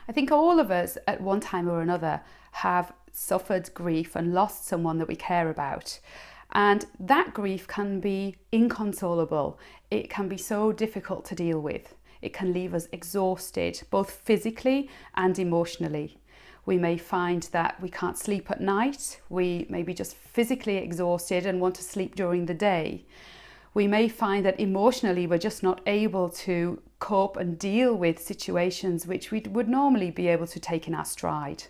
I think all of us at one time or another have suffered grief and lost someone that we care about. And that grief can be inconsolable. It can be so difficult to deal with. It can leave us exhausted, both physically and emotionally. We may find that we can't sleep at night. We may be just physically exhausted and want to sleep during the day. We may find that emotionally we're just not able to cope and deal with situations which we would normally be able to take in our stride.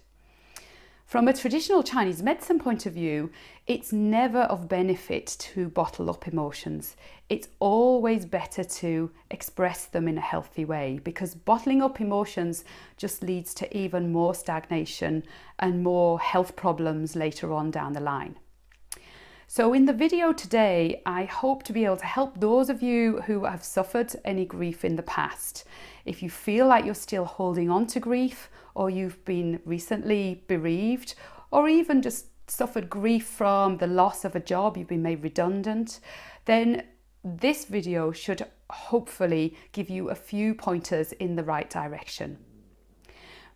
From a traditional Chinese medicine point of view, it's never of benefit to bottle up emotions. It's always better to express them in a healthy way, because bottling up emotions just leads to even more stagnation and more health problems later on down the line. So in the video today, I hope to be able to help those of you who have suffered any grief in the past. If you feel like you're still holding on to grief, or you've been recently bereaved, or even just suffered grief from the loss of a job, you've been made redundant, then this video should hopefully give you a few pointers in the right direction.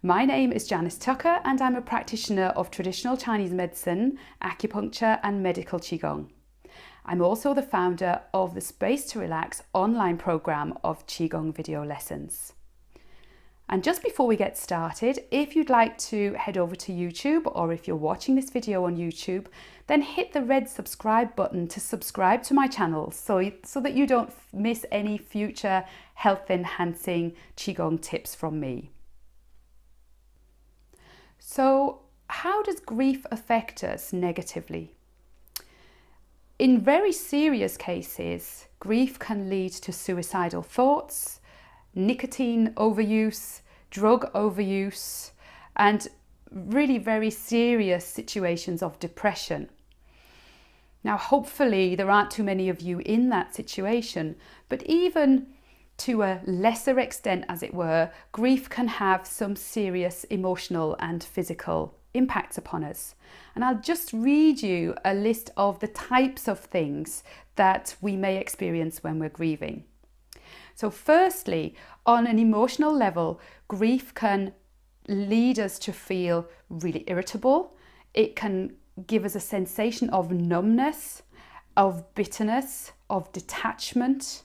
My name is Janice Tucker and I'm a practitioner of traditional Chinese medicine, acupuncture and medical Qigong. I'm also the founder of the Space to Relax online program of Qigong video lessons. And just before we get started, if you'd like to head over to YouTube, or if you're watching this video on YouTube, then hit the red subscribe button to subscribe to my channel so that you don't miss any future health enhancing Qigong tips from me. So, how does grief affect us negatively? In very serious cases, grief can lead to suicidal thoughts, nicotine overuse, drug overuse, and really very serious situations of depression. Now, hopefully there aren't too many of you in that situation, but even to a lesser extent, as it were, grief can have some serious emotional and physical impacts upon us. And I'll just read you a list of the types of things that we may experience when we're grieving. So firstly, on an emotional level, grief can lead us to feel really irritable. It can give us a sensation of numbness, of bitterness, of detachment,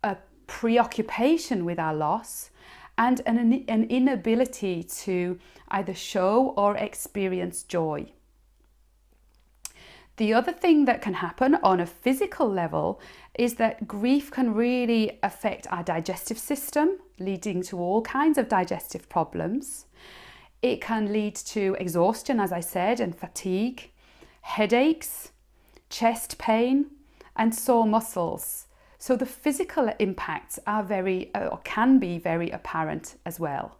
a preoccupation with our loss, and an inability to either show or experience joy. The other thing that can happen on a physical level is that grief can really affect our digestive system, leading to all kinds of digestive problems. It can lead to exhaustion, as I said, and fatigue, headaches, chest pain, and sore muscles. So the physical impacts are can be very apparent as well.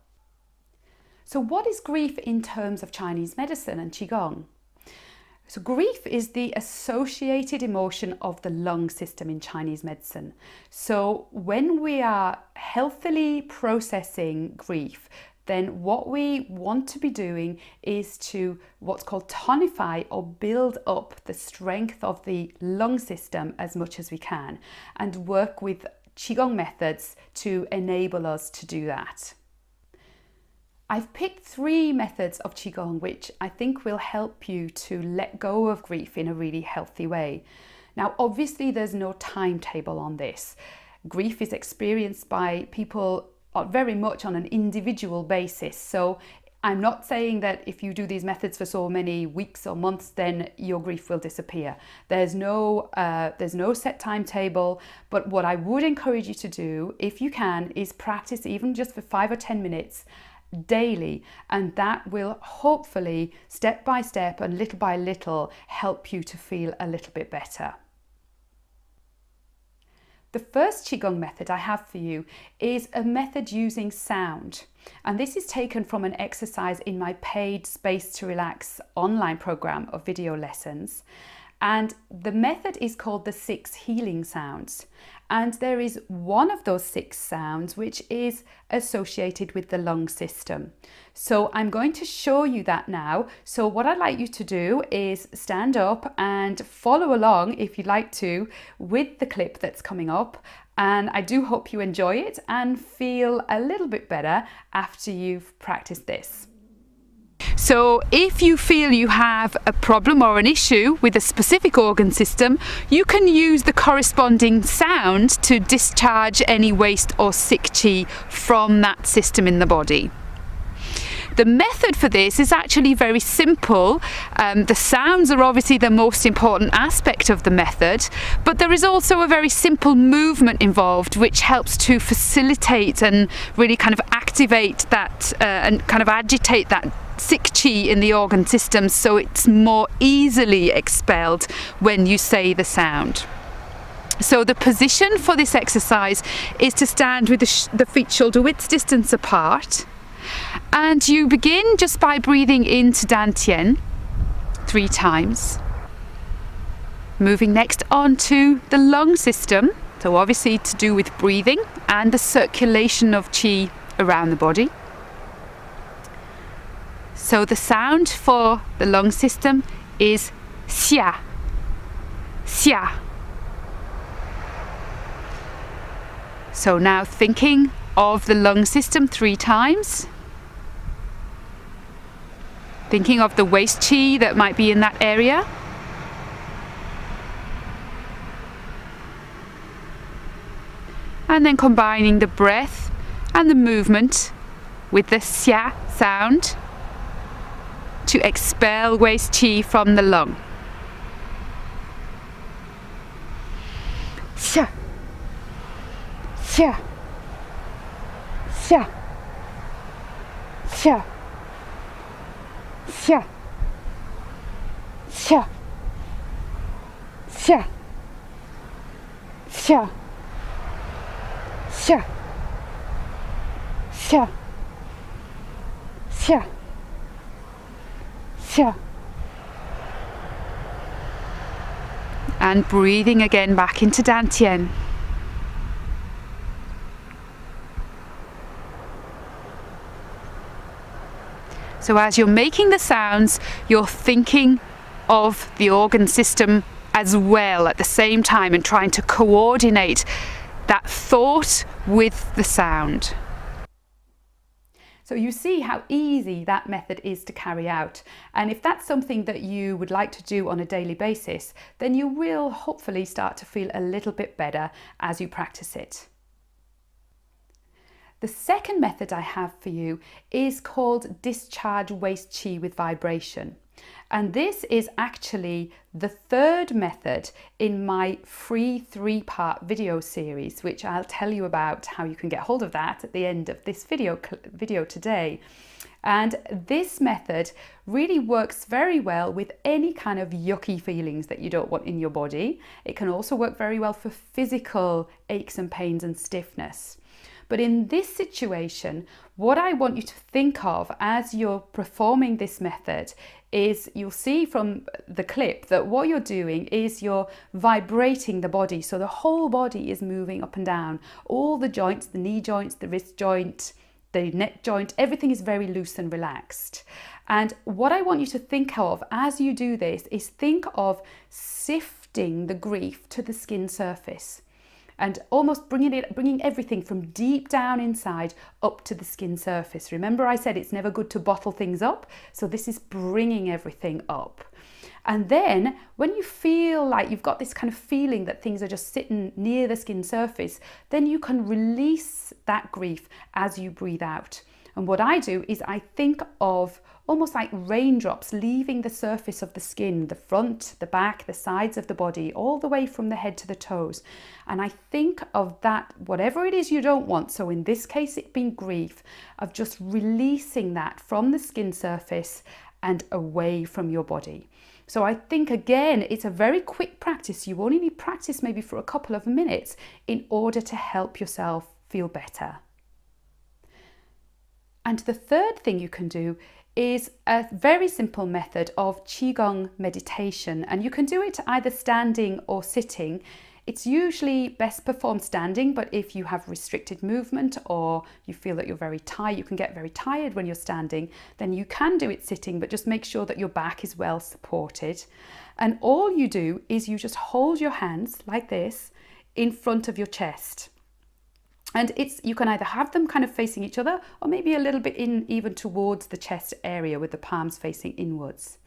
So what is grief in terms of Chinese medicine and Qigong? So grief is the associated emotion of the lung system in Chinese medicine. So when we are healthily processing grief, then what we want to be doing is to what's called tonify or build up the strength of the lung system as much as we can, and work with Qigong methods to enable us to do that. I've picked 3 methods of Qigong which I think will help you to let go of grief in a really healthy way. Now, obviously there's no timetable on this. Grief is experienced by people very much on an individual basis. So I'm not saying that if you do these methods for so many weeks or months, then your grief will disappear. There's no set timetable, but what I would encourage you to do, if you can, is practice even just for 5 or 10 minutes daily, and that will hopefully step by step and little by little help you to feel a little bit better. The first Qigong method I have for you is a method using sound, and this is taken from an exercise in my paid Space to Relax online program of video lessons. And the method is called the 6 healing sounds. And there is one of those 6 sounds which is associated with the lung system. So I'm going to show you that now. So what I'd like you to do is stand up and follow along, if you'd like to, with the clip that's coming up. And I do hope you enjoy it and feel a little bit better after you've practiced this. So if you feel you have a problem or an issue with a specific organ system, you can use the corresponding sound to discharge any waste or sick qi from that system in the body. The method for this is actually very simple. The sounds are obviously the most important aspect of the method, but there is also a very simple movement involved which helps to facilitate and really kind of activate that and kind of agitate that sick qi in the organ system so it's more easily expelled when you say the sound. So the position for this exercise is to stand with the feet shoulder width distance apart. And you begin just by breathing into dantian 3 times. Moving next on to the lung system, so obviously to do with breathing and the circulation of qi around the body. So the sound for the lung system is xia, xia. So now thinking of the lung system 3 times. Thinking of the waste qi that might be in that area. And then combining the breath and the movement with the xia sound to expel waste qi from the lung. Xia, xia, xia, xia. Xia, xia, xia, xia, xia, xia, xia, xia. And breathing again back into dantian. So as you're making the sounds, you're thinking of the organ system as well at the same time and trying to coordinate that thought with the sound. So you see how easy that method is to carry out. And if that's something that you would like to do on a daily basis, then you will hopefully start to feel a little bit better as you practice it. The second method I have for you is called discharge waste qi with vibration. And this is actually the 3rd method in my free 3-part video series, which I'll tell you about how you can get hold of that at the end of this video today. And this method really works very well with any kind of yucky feelings that you don't want in your body. It can also work very well for physical aches and pains and stiffness. But in this situation, what I want you to think of as you're performing this method is, you'll see from the clip that what you're doing is you're vibrating the body. So the whole body is moving up and down. All the joints, the knee joints, the wrist joint, the neck joint, everything is very loose and relaxed. And what I want you to think of as you do this is think of sifting the grief to the skin surface. And almost bringing everything from deep down inside up to the skin surface. Remember I said it's never good to bottle things up, so this is bringing everything up. And then when you feel like you've got this kind of feeling that things are just sitting near the skin surface, then you can release that grief as you breathe out. And what I do is I think of almost like raindrops leaving the surface of the skin, the front, the back, the sides of the body, all the way from the head to the toes. And I think of that, whatever it is you don't want, so in this case it being grief, of just releasing that from the skin surface and away from your body. So I think again, it's a very quick practice. You only need practice maybe for a couple of minutes in order to help yourself feel better. And the third thing you can do is a very simple method of Qigong meditation, and you can do it either standing or sitting. It's usually best performed standing, but if you have restricted movement or you feel that you're very tired, you can get very tired when you're standing, then you can do it sitting, but just make sure that your back is well supported. And all you do is you just hold your hands like this in front of your chest. And you can either have them kind of facing each other or maybe a little bit in even towards the chest area with the palms facing inwards.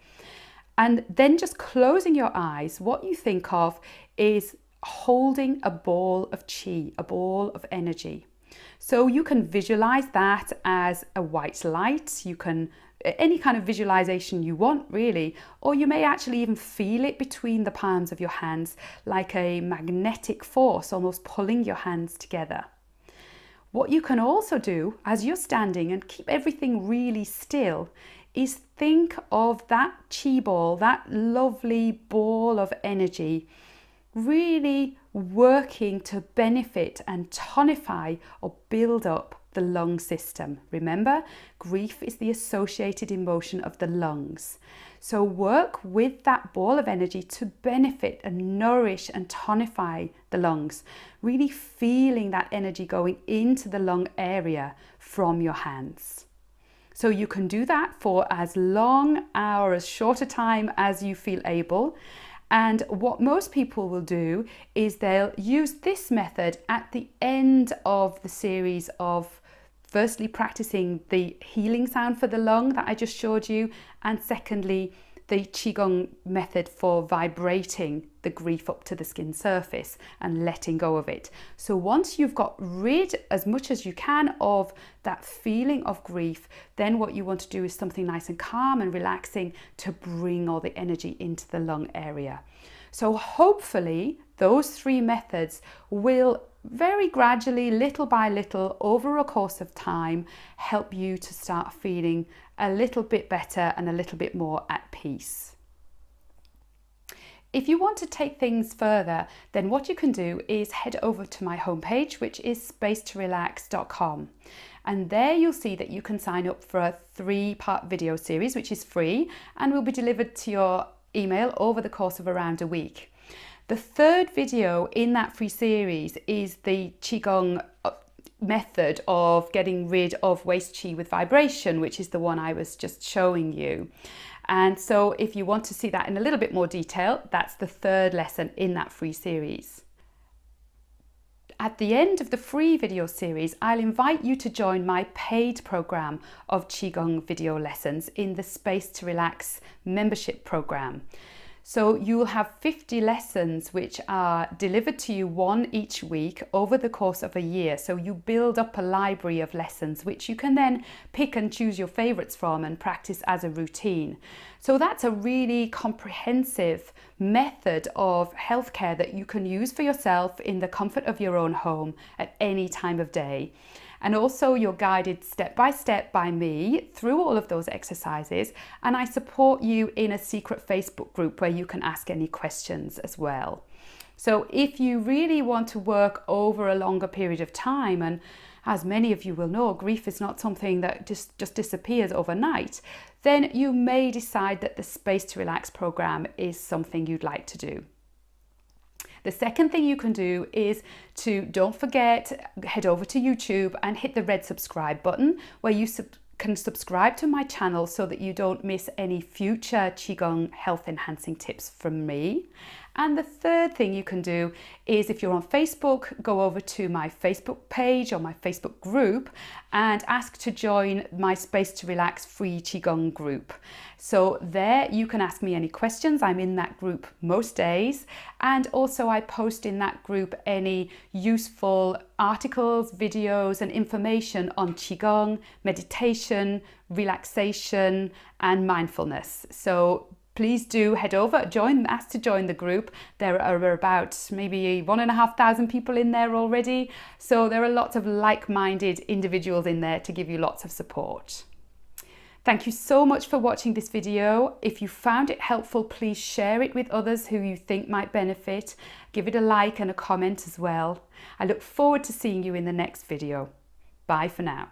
And then just closing your eyes, what you think of is holding a ball of chi, a ball of energy. So you can visualize that as a white light. You can, any kind of visualization you want really, or you may actually even feel it between the palms of your hands like a magnetic force almost pulling your hands together. What you can also do as you're standing, and keep everything really still, is think of that chi ball, that lovely ball of energy, really working to benefit and tonify or build up the lung system. Remember, grief is the associated emotion of the lungs. So work with that ball of energy to benefit and nourish and tonify the lungs, really feeling that energy going into the lung area from your hands. So you can do that for as long or as short a time as you feel able. And what most people will do is they'll use this method at the end of the series of firstly practicing the healing sound for the lung that I just showed you, and secondly the Qigong method for vibrating the grief up to the skin surface and letting go of it. So once you've got rid as much as you can of that feeling of grief, then what you want to do is something nice and calm and relaxing to bring all the energy into the lung area. So hopefully those three methods will very gradually, little by little, over a course of time, help you to start feeling a little bit better and a little bit more at peace. If you want to take things further, then what you can do is head over to my homepage, which is spacetorelax.com. And there you'll see that you can sign up for a 3-part video series, which is free and will be delivered to your email over the course of around a week. The third video in that free series is the Qigong method of getting rid of waste chi with vibration, which is the one I was just showing you. And so if you want to see that in a little bit more detail, that's the third lesson in that free series. At the end of the free video series, I'll invite you to join my paid program of Qigong video lessons in the Space to Relax membership program. So you will have 50 lessons which are delivered to you one each week over the course of a year. So you build up a library of lessons which you can then pick and choose your favorites from and practice as a routine. So that's a really comprehensive method of healthcare that you can use for yourself in the comfort of your own home at any time of day. And also you're guided step by step by me through all of those exercises, and I support you in a secret Facebook group where you can ask any questions as well. So if you really want to work over a longer period of time, and as many of you will know, grief is not something that just disappears overnight, then you may decide that the Space to Relax program is something you'd like to do. The second thing you can do is to, don't forget, head over to YouTube and hit the red subscribe button where you can subscribe to my channel so that you don't miss any future Qigong health enhancing tips from me. And the third thing you can do is, if you're on Facebook, go over to my Facebook page or my Facebook group and ask to join my Space to Relax free Qigong group. So there you can ask me any questions. I'm in that group most days, and also I post in that group any useful articles, videos and information on Qigong, meditation, relaxation and mindfulness. So please do head over, ask to join the group. There are about maybe 1,500 people in there already. So there are lots of like-minded individuals in there to give you lots of support. Thank you so much for watching this video. If you found it helpful, please share it with others who you think might benefit. Give it a like and a comment as well. I look forward to seeing you in the next video. Bye for now.